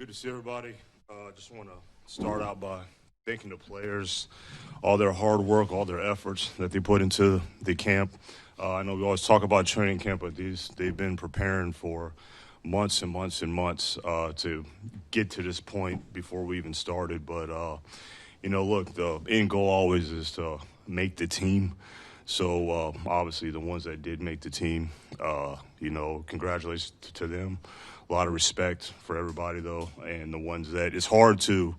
Good to see everybody. Just want to start out by thanking the players, all their hard work, all their efforts that they put into the camp. I know we always talk about training camp, but they've been preparing for months and months and months to get to this point before we even started. But, look, the end goal always is to make the team. So, obviously, the ones that did make the team, congratulations to them. A lot of respect for everybody, though, and the ones that it's hard to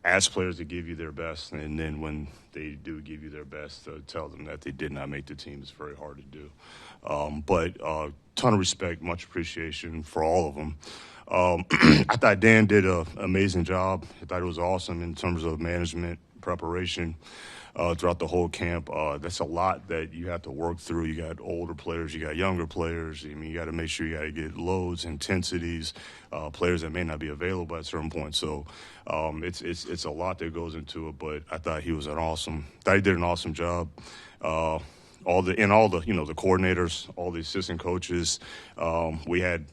ask players to give you their best, and then when they do give you their best, to tell them that they did not make the team is very hard to do. But ton of respect, much appreciation for all of them. I thought Dan did an amazing job. I thought it was awesome in terms of management, preparation. Throughout the whole camp. That's a lot that you have to work through. You got older players, you got younger players. I mean, you got to make sure you got to get loads, intensities, players that may not be available at certain points. So it's a lot that goes into it. But I thought he did an awesome job. All the coordinators, all the assistant coaches. We had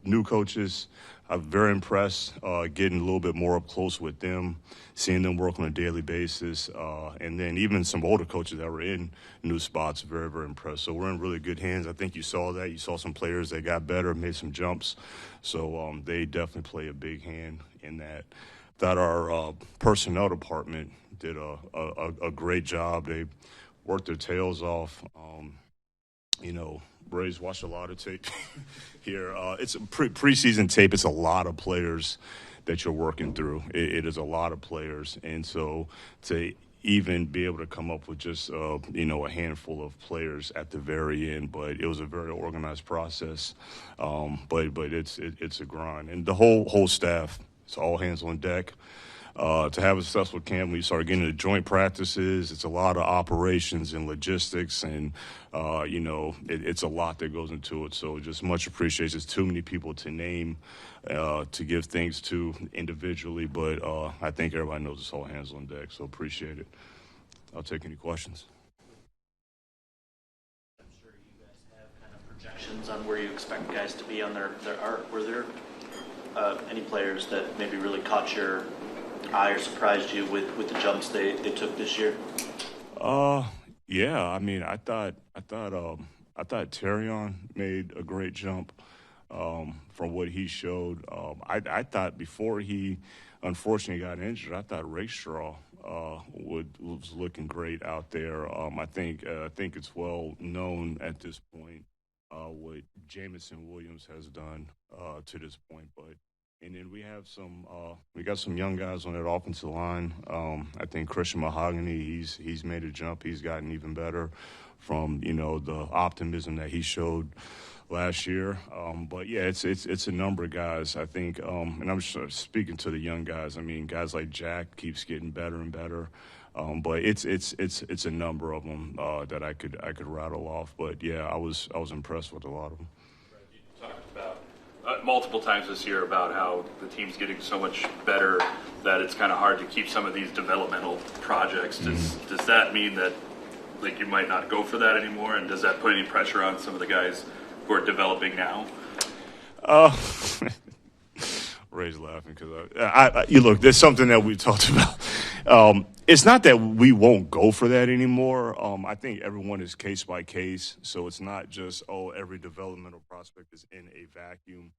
new coaches. I'm very impressed getting a little bit more up close with them, seeing them work on a daily basis, and then even some older coaches that were in new spots, very, very impressed. So we're in really good hands. I think you saw that. You saw some players that got better, made some jumps. So they definitely play a big hand in that. Thought our personnel department did a great job. They worked their tails off. Ray's watched a lot of tape here. It's a preseason tape. It's a lot of players that you're working through. It is a lot of players. And so to even be able to come up with just, a handful of players at the very end, but it was a very organized process. But it's a grind. And the whole staff, it's all hands on deck. To have a successful camp, when you start getting into joint practices, it's a lot of operations and logistics, and it's a lot that goes into it. So just much appreciation. There's too many people to name, to give things to individually, but I think everybody knows it's all hands on deck. So appreciate it. I'll take any questions. I'm sure you guys have kind of projections on where you expect guys to be on their arc. Were there any players that maybe really caught your eye or surprised you with the jumps they took this year? Yeah. I mean, I thought Terrion made a great jump from what he showed. I thought before he unfortunately got injured, I thought Rakestraw was looking great out there. I think it's well known at this point what Jamison Williams has done to this point, but. And then we got some young guys on that offensive line. I think Christian Mahogany, he's made a jump. He's gotten even better from, the optimism that he showed last year. But yeah, it's a number of guys, I think. And I'm just speaking to the young guys. I mean, guys like Jack keeps getting better and better. But it's a number of them that I could rattle off. But yeah, I was impressed with a lot of them. You talked about multiple times this year about how the team's getting so much better that it's kind of hard to keep some of these developmental projects. Does that mean that you might not go for that anymore? And does that put any pressure on some of the guys who are developing now? Ray's laughing because you look. There's something that we talked about. It's not that we won't go for that anymore. I think everyone is case by case, so it's not just every developmental prospect is in a vacuum.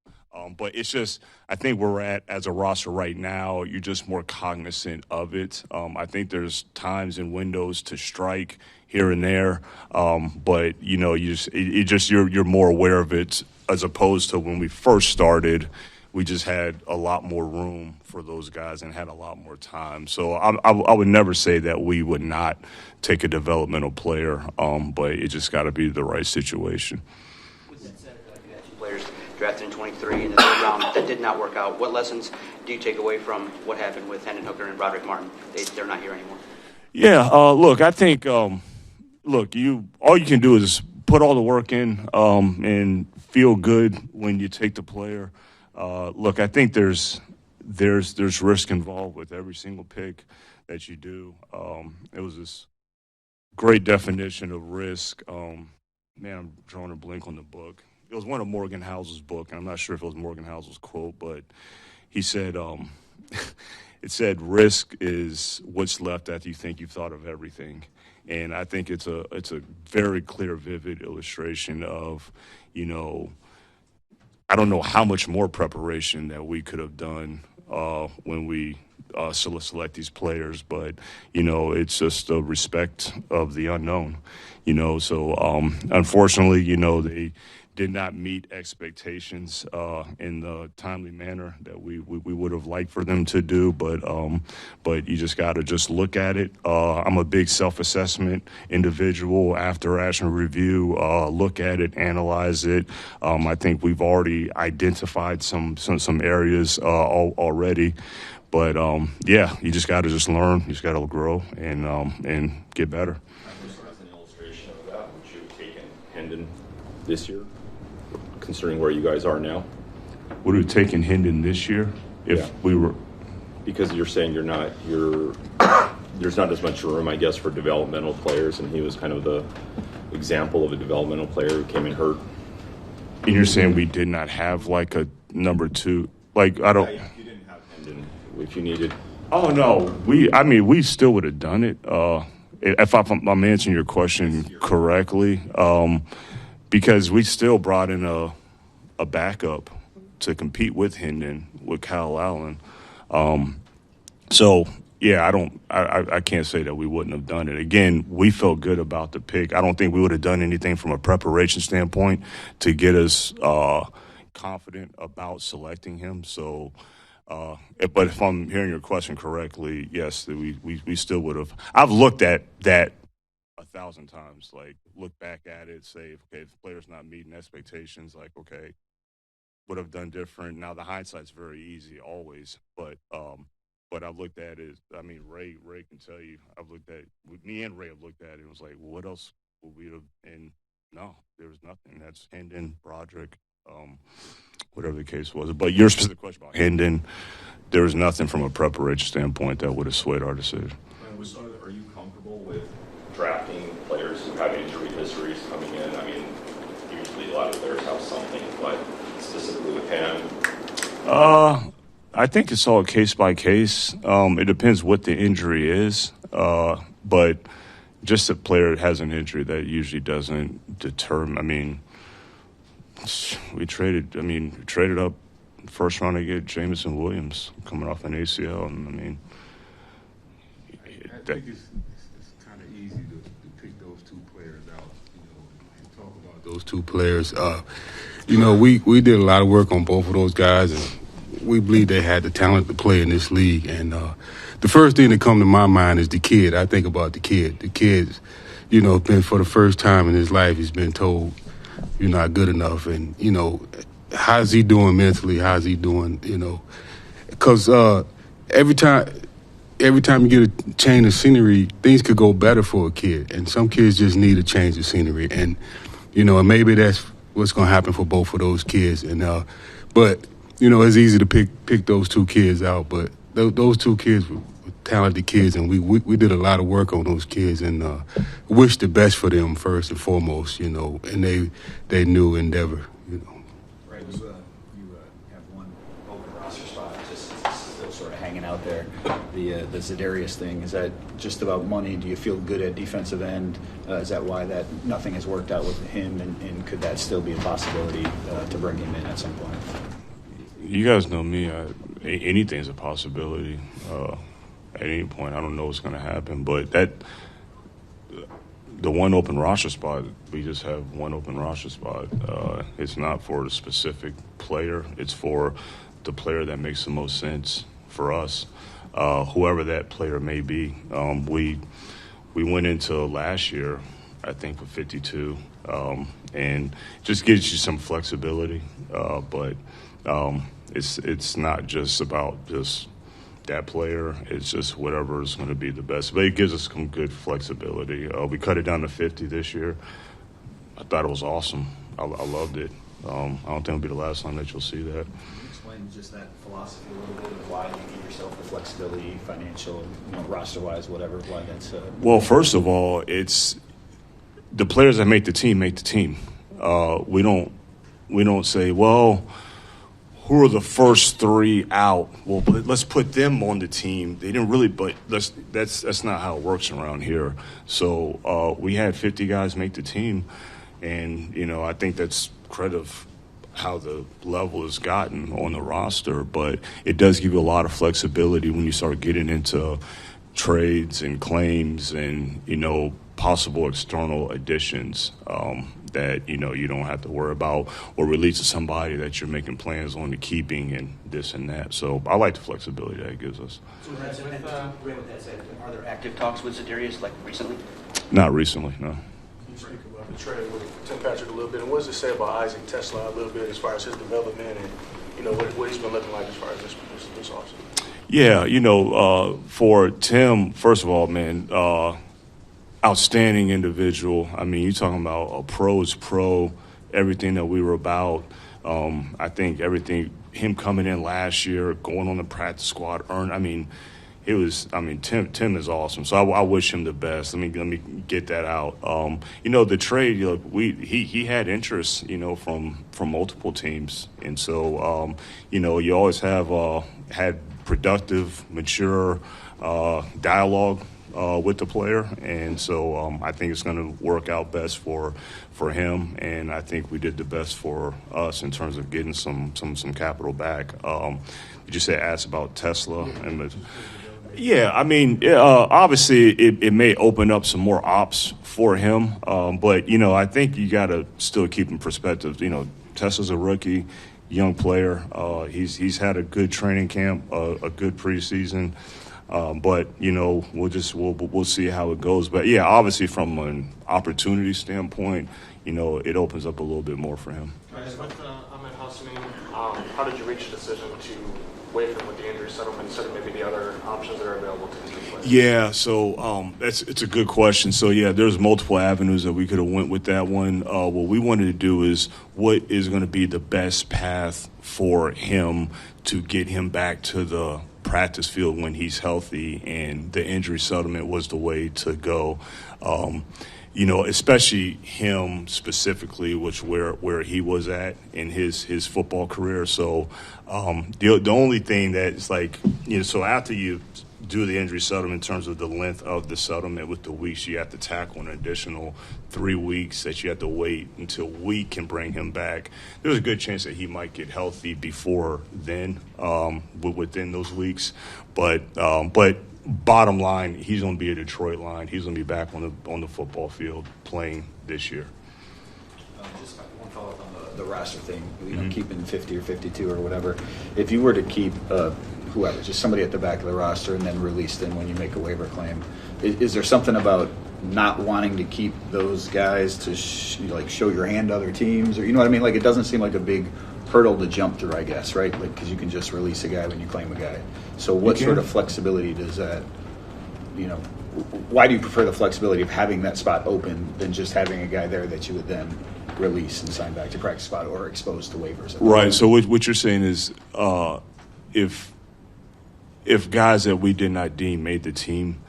But it's just I think we're at as a roster right now. You're just more cognizant of it. I think there's times and windows to strike here and there, but you're more aware of it as opposed to when we first started. We just had a lot more room for those guys and had a lot more time. So I would never say that we would not take a developmental player, but it just got to be the right situation. With that said, you had two players drafted in 23 in the third round that did not work out. What lessons do you take away from what happened with Hendon Hooker and Broderick Martin? They're not here anymore. Yeah, look, I think, all you can do is put all the work in and feel good when you take the player. Look, I think there's risk involved with every single pick that you do. It was this great definition of risk. I'm drawing a blank on the book. It was one of Morgan Housel's book, and I'm not sure if it was Morgan Housel's quote, but he said, it said risk is what's left after you think you've thought of everything. And I think it's a very clear, vivid illustration of, I don't know how much more preparation that we could have done when we select these players, but it's just a respect of the unknown. So unfortunately, they did not meet expectations in the timely manner that we would have liked for them to do. But you just got to just look at it. I'm a big self-assessment individual. After action review, look at it, analyze it. I think we've already identified some areas already. But yeah, you just got to just learn. You just got to grow and get better. As an illustration of that, would you have taken Hendon this year, considering where you guys are now? Would have taken Hendon this year if we were, because you're saying there's not as much room, I guess, for developmental players, and he was kind of the example of a developmental player who came in hurt. And you're saying we did not have like a number two, like I don't. Yeah, you didn't have Hendon if you needed. Oh no, we still would have done it. If I'm answering your question correctly, because we still brought in a backup to compete with Hendon, with Kyle Allen. So yeah, I can't say that we wouldn't have done it. Again, we felt good about the pick. I don't think we would have done anything from a preparation standpoint to get us confident about selecting him. So, but if I'm hearing your question correctly, yes, we still would have. I've looked at that 1,000 times. Like, look back at it, say, okay, if the player's not meeting expectations, like, okay, would have done different. Now, the hindsight's very easy always, but I've looked at it. I mean, Ray can tell you. I've looked at me and Ray have looked at it. And was like, well, what else would we have? And no, there was nothing. That's Hendon, Broderick, whatever the case was. But your specific question about Hendon, there was nothing from a preparation standpoint that would have swayed our decision. Are you comfortable with drafting players who have injury histories coming in? I mean, usually a lot of players have something, but specifically with him. I think it's all case by case. It depends what the injury is, but just a player that has an injury that usually doesn't determine. I mean, we traded up first round to get Jamison Williams coming off an ACL, and I mean, I think it's kind of easy to pick those two players out, and talk about those two players. We did a lot of work on both of those guys, and we believe they had the talent to play in this league. And the first thing that comes to my mind is the kid. I think about the kid. The kid's, been for the first time in his life, he's been told you're not good enough. And, how's he doing mentally? How's he doing, Because every time you get a change of scenery, things could go better for a kid. And some kids just need a change of scenery. And, and maybe that's what's going to happen for both of those kids. And but it's easy to pick those two kids out, but those two kids were talented kids, and we did a lot of work on those kids, and wish the best for them first and foremost, and they knew endeavor, Right, you have one open roster spot, just still sort of hanging out there. The Za'Darius thing, is that just about money? Do you feel good at defensive end? Is that why that nothing has worked out with him, and could that still be a possibility to bring him in at some point? You guys know me. Anything's a possibility at any point. I don't know what's going to happen, but the one open roster spot, we just have one open roster spot. It's not for a specific player. It's for the player that makes the most sense for us, whoever that player may be. We went into last year, I think, with 52, and just gives you some flexibility, but. It's not just about just that player. It's just whatever is going to be the best. But it gives us some good flexibility. We cut it down to 50 this year. I thought it was awesome. I loved it. I don't think it'll be the last time that you'll see that. Can you explain just that philosophy a little bit of why you give yourself the flexibility, financial, roster-wise, whatever, why that's... Well, first of all, it's the players that make the team make the team. We don't say, well, who are the first 3 out? Well, let's put them on the team. They didn't really, but that's not how it works around here. So we had 50 guys make the team, and I think that's credit of how the level has gotten on the roster. But it does give you a lot of flexibility when you start getting into trades and claims and possible external additions that you don't have to worry about, or releasing somebody that you're making plans on to keeping and this and that. So I like the flexibility that it gives us. So with that said, are there active talks with Za'Darius like recently? Not recently, no. You speak about the trade with Tim Patrick a little bit, and what does it say about Isaac Tesla a little bit as far as his development and what he's been looking like as far as this offseason? Yeah, for Tim, first of all, man, outstanding individual. I mean, you're talking about a pro's pro, everything that we were about. I think him coming in last year, going on the practice squad, Tim is awesome. So I wish him the best. Let me get that out. The trade, he had interest, from multiple teams. And so, you always have had productive, mature dialogue with the player, and so I think it's going to work out best for him, and I think we did the best for us in terms of getting some capital back. Did you say ask about Tesla? Yeah, obviously it may open up some more ops for him, but I think you got to still keep in perspective. Tesla's a rookie, young player. He's had a good training camp, a good preseason. But we'll see how it goes. But yeah, obviously from an opportunity standpoint, it opens up a little bit more for him. With Ahmed Hassanin, how did you reach the decision to waive him with the injury settlement instead of maybe the other options that are available to injured players? Yeah, so it's a good question. So yeah, there's multiple avenues that we could have went with that one. What we wanted to do is what is going to be the best path for him to get him back to the practice field when he's healthy, and the injury settlement was the way to go. Especially him specifically, where he was at in his football career. So the only thing that's so after you do the injury settlement in terms of the length of the settlement with the weeks, you have to tackle an additional 3 weeks that you have to wait until we can bring him back. There's a good chance that he might get healthy before then, within those weeks. But bottom line, he's going to be a Detroit line. He's going to be back on the football field playing this year. Just one follow-up on the roster thing, keeping 50 or 52 or whatever. If you were to keep whoever, just somebody at the back of the roster and then release them when you make a waiver claim, is there something about not wanting to keep those guys to show your hand to other teams, or what I mean? It doesn't seem like a big hurdle to jump through, I guess, right? Because you can just release a guy when you claim a guy. So what sort of flexibility does that, why do you prefer the flexibility of having that spot open than just having a guy there that you would then release and sign back to practice spot or expose to waivers? Right. So what you're saying is if guys that we did not deem made the team,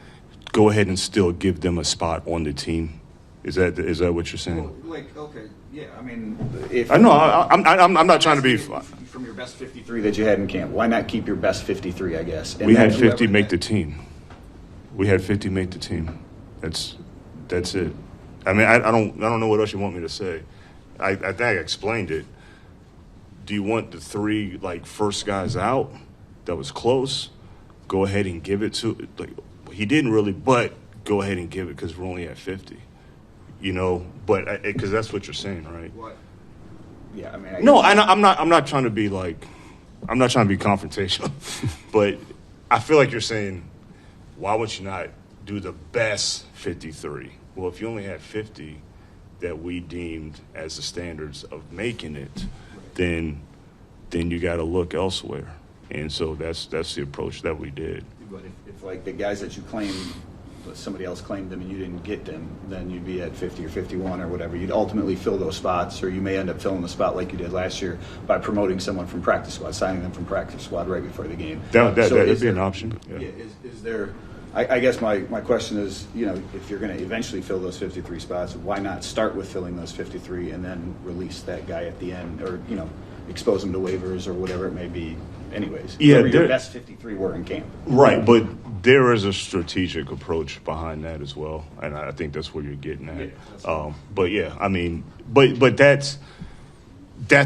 go ahead and still give them a spot on the team. Is that what you're saying? Okay, yeah. I mean, I know I'm not trying to be. From your best 53 that you had in camp, why not keep your best 53? I guess we had 50 make the team. We had 50 make the team. That's it. I mean, I don't know what else you want me to say. I think I explained it. Do you want the 3 first guys out that was close? Go ahead and give it to he didn't really, but go ahead and give it because we're only at 50. But because that's what you're saying, right? What? Yeah, I mean. I'm not trying to be I'm not trying to be confrontational, but I feel like you're saying, why would you not do the best 53? Well, if you only had 50 that we deemed as the standards of making it, then you got to look elsewhere. And so that's the approach that we did. But if the guys that you claimed, somebody else claimed them and you didn't get them, then you'd be at 50 or 51 or whatever. You'd ultimately fill those spots, or you may end up filling the spot like you did last year by promoting someone from practice squad, signing them from practice squad right before the game. That'd be an option. Yeah. Is there? I guess my question is, if you're going to eventually fill those 53 spots, why not start with filling those 53 and then release that guy at the end, or expose them to waivers or whatever it may be. Anyways, Yeah, whoever your there- best 53 were in camp. Right, but there is a strategic approach behind that as well, and I think that's where you're getting at. But yeah, I mean, but that's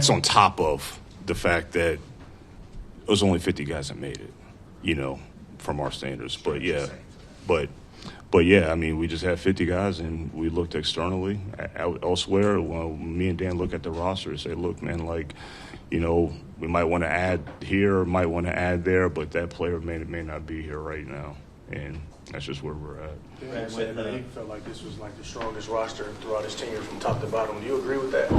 on top of the fact that it was only 50 guys that made it, from our standards. But yeah, but yeah, I mean, we just had 50 guys, and we looked externally elsewhere. Well, me and Dan look at the roster and say, look, man, like, we might want to add here, might want to add there, but that player may not be here right now, and that's just where we're at. Dan said that he felt like this was like the strongest roster throughout his tenure from top to bottom. Do you agree with that?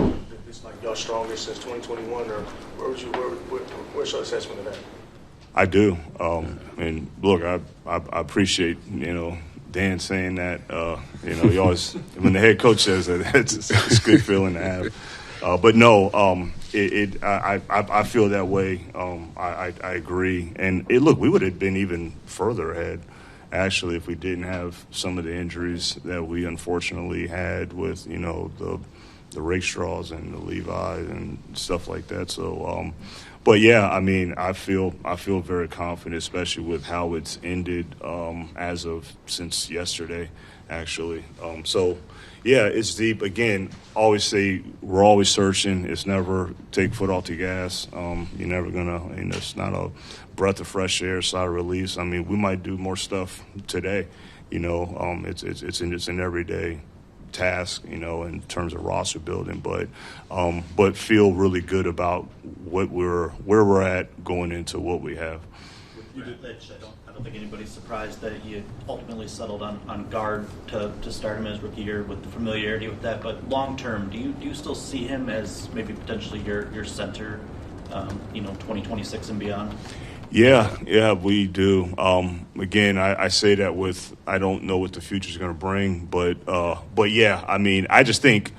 It's like y'all strongest since 2021, or where's your assessment of that? I do, and look, I appreciate Dan saying that. You always when the head coach says that, it's a good feeling to have. But no, I feel that way. I agree, and look, we would have been even further ahead. Actually, if we didn't have some of the injuries that we unfortunately had with, the Rakestraws and the Levi and stuff like that. So, but yeah, I mean, I feel very confident, especially with how it's ended since yesterday, actually. So, yeah, it's deep. Again, always say we're always searching. It's never take foot off the gas. You're never gonna. It's not a breath of fresh air, sigh of release. I mean, we might do more stuff today. It's an everyday task, in terms of roster building, but feel really good about where we're at going into what we have. I don't think anybody's surprised that you ultimately settled on guard to start him as rookie year with the familiarity with that. But long term, do you still see him as maybe potentially your center, 2026 and beyond? Yeah, we do. Again, I say that with I don't know what the future's going to bring, but yeah, I mean, I just think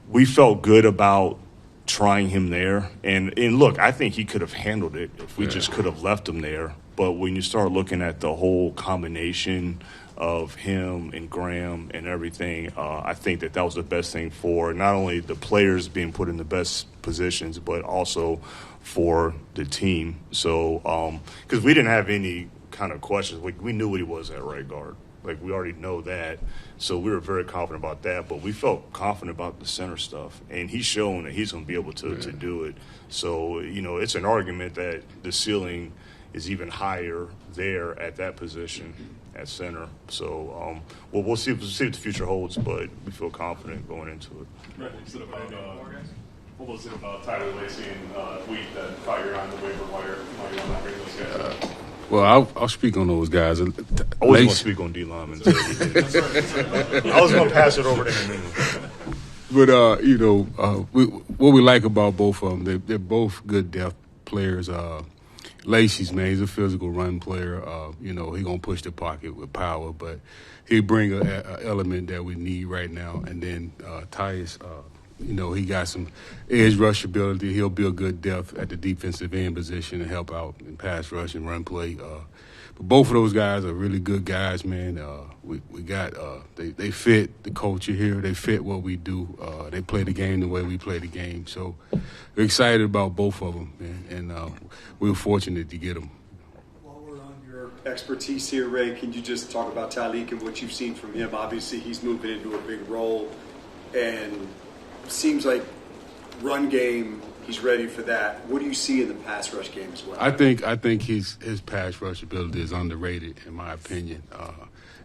we felt good about trying him there, and look, I think he could have handled it if we just could have left him there. But when you start looking at the whole combination of him and Graham and everything, I think that was the best thing for not only the players being put in the best positions, but also for the team. So, because we didn't have any kind of questions. We knew what he was at right guard. Like, we already know that. So we were very confident about that. But we felt confident about the center stuff. And he's shown that he's going to be able to do it. So, it's an argument that the ceiling is even higher there at that position at center. So, we'll see what the future holds, but we feel confident going into it. Right. What was it about Tyler Lacey and Wheat that caught your eye on the waiver wire? Why you want to bring those guys up? Well, I'll speak on those guys. I was going to speak on D linemen. I was going to pass it over to him. But what we like about both of them, they're both good depth players. Lacey's, man, he's a physical run player. He gonna push the pocket with power, but he bring an element that we need right now. And then Tyus, he got some edge rush ability. He'll be a good depth at the defensive end position and help out in pass rush and run play. But both of those guys are really good guys, man. We got they fit the culture here. They fit what we do. They play the game the way we play the game. So we're excited about both of them, man. And we were fortunate to get them. While we're on your expertise here, Ray, can you just talk about Tyleek and what you've seen from him? Obviously, he's moving into a big role, and seems like run game, he's ready for that. What do you see in the pass rush game as well? I think his pass rush ability is underrated, in my opinion.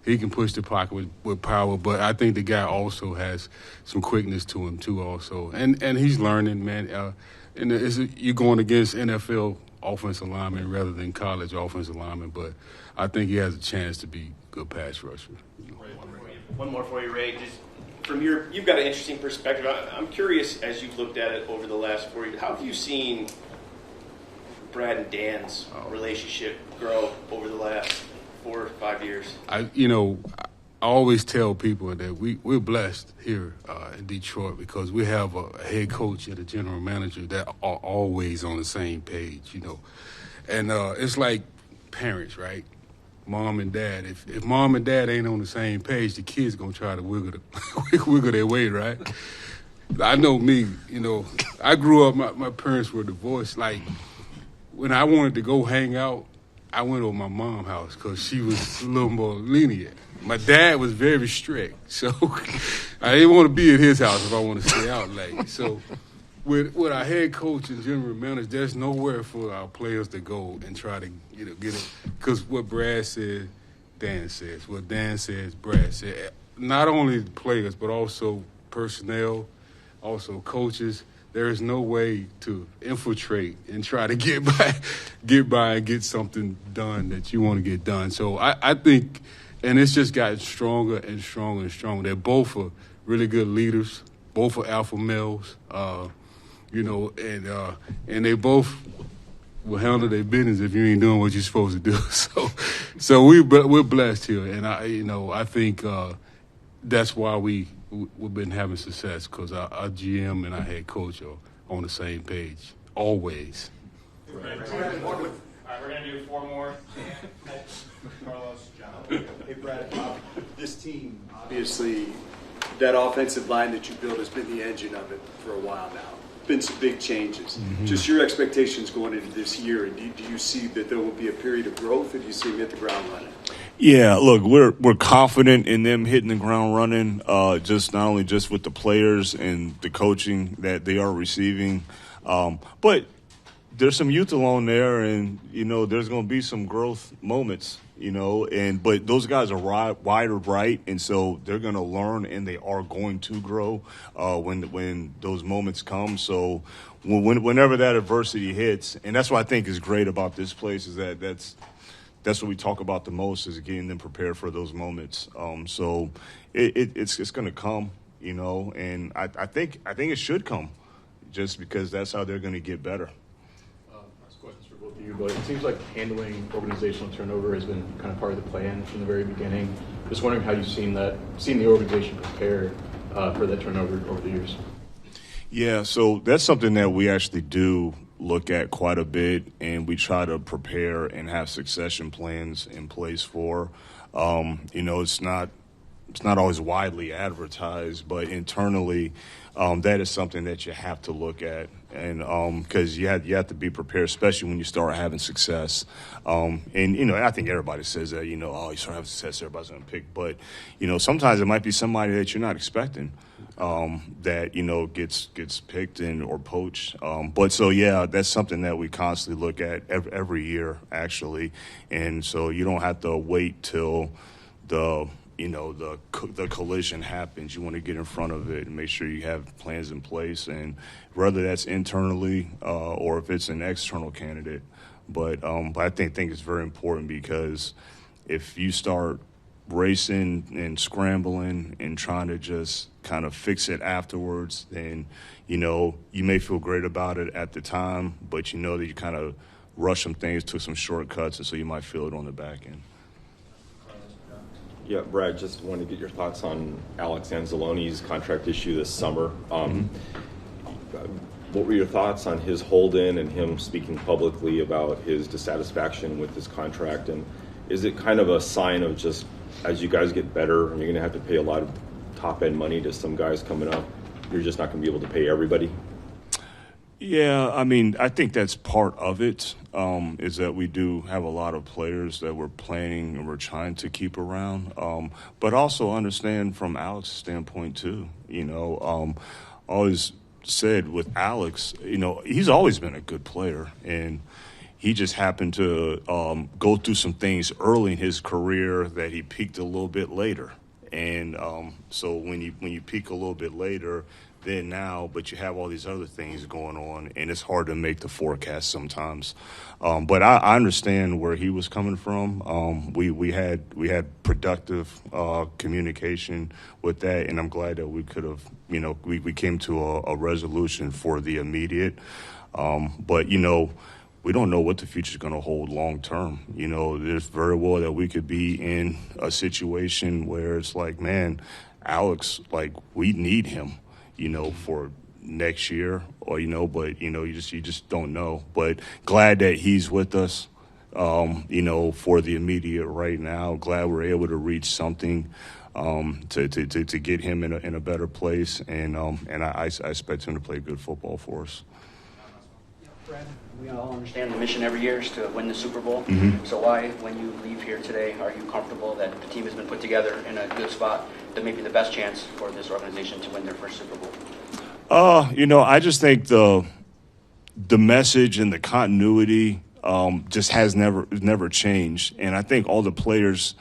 He can push the pocket with power, but I think the guy also has some quickness to him too, also. And he's learning, man. You're going against NFL offensive linemen rather than college offensive linemen, but I think he has a chance to be a good pass rusher. One more for you, Ray. Just from you've got an interesting perspective. I'm curious, as you've looked at it over the last 4 years, how have you seen Brad and Dan's relationship grow over the last 4 or 5 years? I always tell people that we're blessed here in Detroit because we have a head coach and a general manager that are always on the same page, And it's like parents, right? Mom and dad. If mom and dad ain't on the same page, the kids gonna try to wiggle their way, right? I know me, I grew up, my parents were divorced. Like, when I wanted to go hang out, I went over my mom's house because she was a little more lenient. My dad was very strict, so I didn't want to be at his house if I want to stay out late. So with our head coach and general manager, there's nowhere for our players to go and try to get it. Because what Brad said, Dan says. What Dan says, Brad said. Not only players, but also personnel, also coaches. There is no way to infiltrate and try to get by and get something done that you want to get done. So I think, and it's just gotten stronger and stronger and stronger. They're both are really good leaders, both are alpha males, and they both will handle their business if you ain't doing what you're supposed to do. So we're blessed here, and I think that's why we've been having success, because our GM and our head coach are on the same page always. All right, we're going to do 4 more. Carlos, John. Hey, Brad, this team, obviously, that offensive line that you built has been the engine of it for a while now. Been some big changes. Mm-hmm. Just your expectations going into this year, and do you see that there will be a period of growth, or do you see them hit the ground running? Yeah, look, we're confident in them hitting the ground running, just not only just with the players and the coaching that they are receiving, but there's some youth along there, and there's going to be some growth moments, but those guys are wide or bright, and so they're going to learn, and they are going to grow when those moments come. So whenever that adversity hits, and that's what I think is great about this place, is that's what we talk about the most, is getting them prepared for those moments. So it's going to come, and I think it should come, just because that's how they're going to get better. Last questions for both of you, but it seems like handling organizational turnover has been kind of part of the plan from the very beginning. Just wondering how you've seen the organization prepare for that turnover over the years. Yeah, so that's something that we actually do look at quite a bit, and we try to prepare and have succession plans in place for. It's not always widely advertised, but internally, that is something that you have to look at, and because you have to be prepared, especially when you start having success. I think everybody says that, you start having success, everybody's going to pick, but sometimes it might be somebody that you're not expecting that gets picked or poached. That's something that we constantly look at every year, actually, and so you don't have to wait till the collision happens. You want to get in front of it and make sure you have plans in place, and whether that's internally or if it's an external candidate. But I think it's very important, because if you start racing and scrambling and trying to just kind of fix it afterwards, then you may feel great about it at the time, but that you kind of rushed some things, took some shortcuts, and so you might feel it on the back end. Yeah, Brad, just wanted to get your thoughts on Alex Anzalone's contract issue this summer. What were your thoughts on his hold-in and him speaking publicly about his dissatisfaction with his contract? And is it kind of a sign of just, as you guys get better and you're going to have to pay a lot of top-end money to some guys coming up, you're just not going to be able to pay everybody? Yeah, I think that's part of it, is that we do have a lot of players that we're planning and we're trying to keep around, but also understand from Alex's standpoint too. Always said with Alex, he's always been a good player, and he just happened to go through some things early in his career that he peaked a little bit later. And so when you peak a little bit later than now, but you have all these other things going on, and it's hard to make the forecast sometimes. But I understand where he was coming from. We had productive communication with that, and I'm glad that we could have, we came to a resolution for the immediate. But we don't know what the future is going to hold long term. There's very well that we could be in a situation where it's like, man, Alex, like, we need him, for next year, or but you just don't know. But glad that he's with us, for the immediate right now. Glad we're able to reach something to get him in a better place, and I expect him to play good football for us. Brad, we all understand the mission every year is to win the Super Bowl. So why, when you leave here today, are you comfortable that the team has been put together in a good spot that may be the best chance for this organization to win their first Super Bowl? I just think the message and the continuity just has never changed, and I think all the players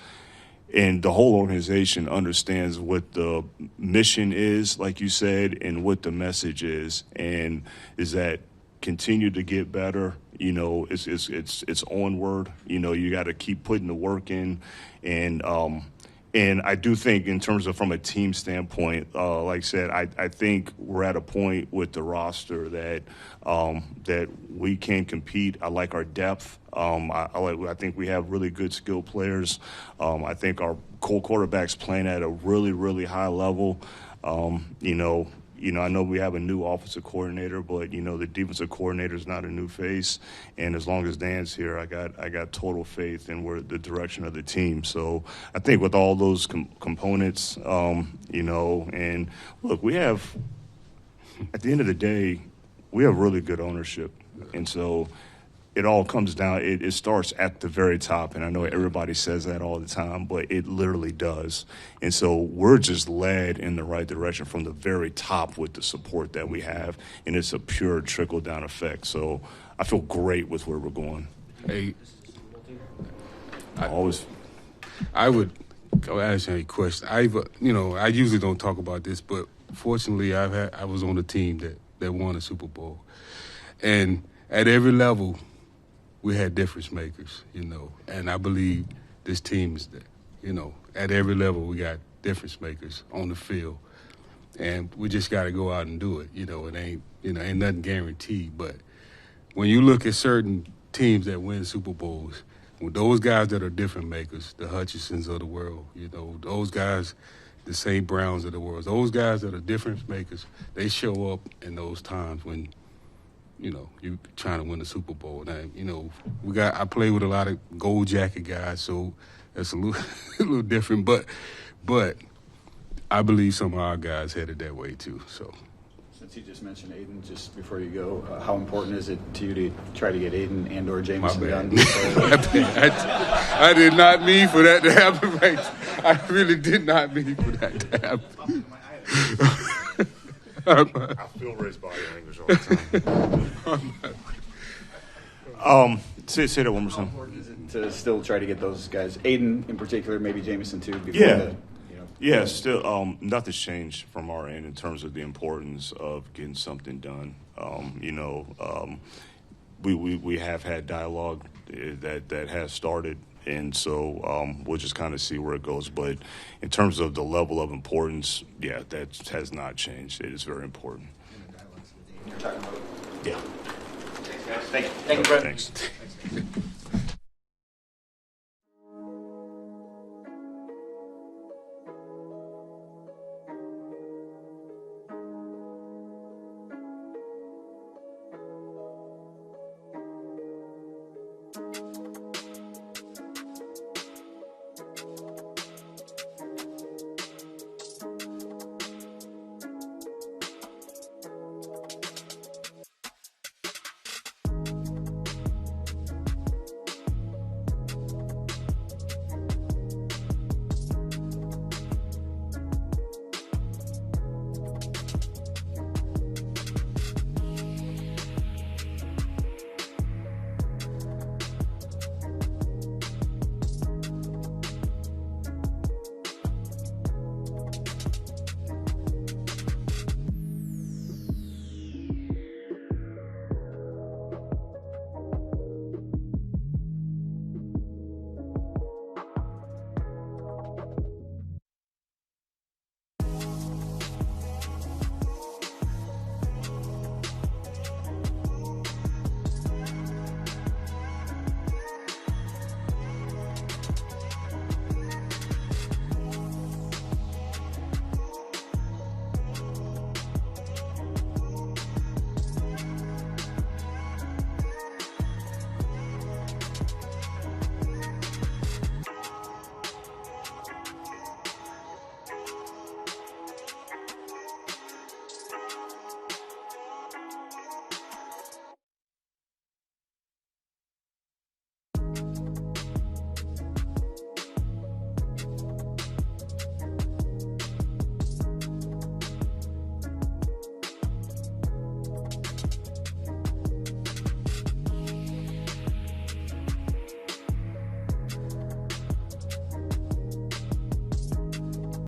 and the whole organization understands what the mission is, like you said, and what the message is, and is that continue to get better. It's onward. You got to keep putting the work in, and I do think in terms of from a team standpoint, like I said, I think we're at a point with the roster that we can compete. I like our depth. I think we have really good skilled players. I think our quarterback's playing at a really, really high level. I know we have a new offensive coordinator, but the defensive coordinator is not a new face. And as long as Dan's here, I got total faith in the direction of the team. So I think with all those components, and look, we have at the end of the day, we have really good ownership, and so it all comes down. It starts at the very top, and I know everybody says that all the time, but it literally does. And so we're just led in the right direction from the very top with the support that we have, and it's a pure trickle-down effect. So I feel great with where we're going. Hey, I would go ask you a question. I usually don't talk about this, but fortunately, I was on a team that won a Super Bowl, and at every level, we had difference makers, and I believe this team is that, at every level we got difference makers on the field, and we just got to go out and do it. It ain't nothing guaranteed, but when you look at certain teams that win Super Bowls, with those guys that are difference makers, the Hutchinsons of the world, those guys, the St. Browns of the world, those guys that are difference makers, they show up in those times when you're trying to win the Super Bowl. Now, I play with a lot of gold jacket guys, so that's a little different. But I believe some of our guys headed that way too. So, since you just mentioned Aiden, just before you go, how important is it to you to try to get Aiden and/or Jameson done? I did not mean for that to happen. Right? I really did not mean for that to happen. I feel Ray's body language all the time. Say that one more time. How important is it to still try to get those guys, Aiden in particular, maybe Jameson too? Before Yeah, still nothing's changed from our end in terms of the importance of getting something done. We have had dialogue that has started. And so we'll just kind of see where it goes. But in terms of the level of importance, that has not changed. It is very important. You're talking about. Yeah. Thank you, Brett. Thanks.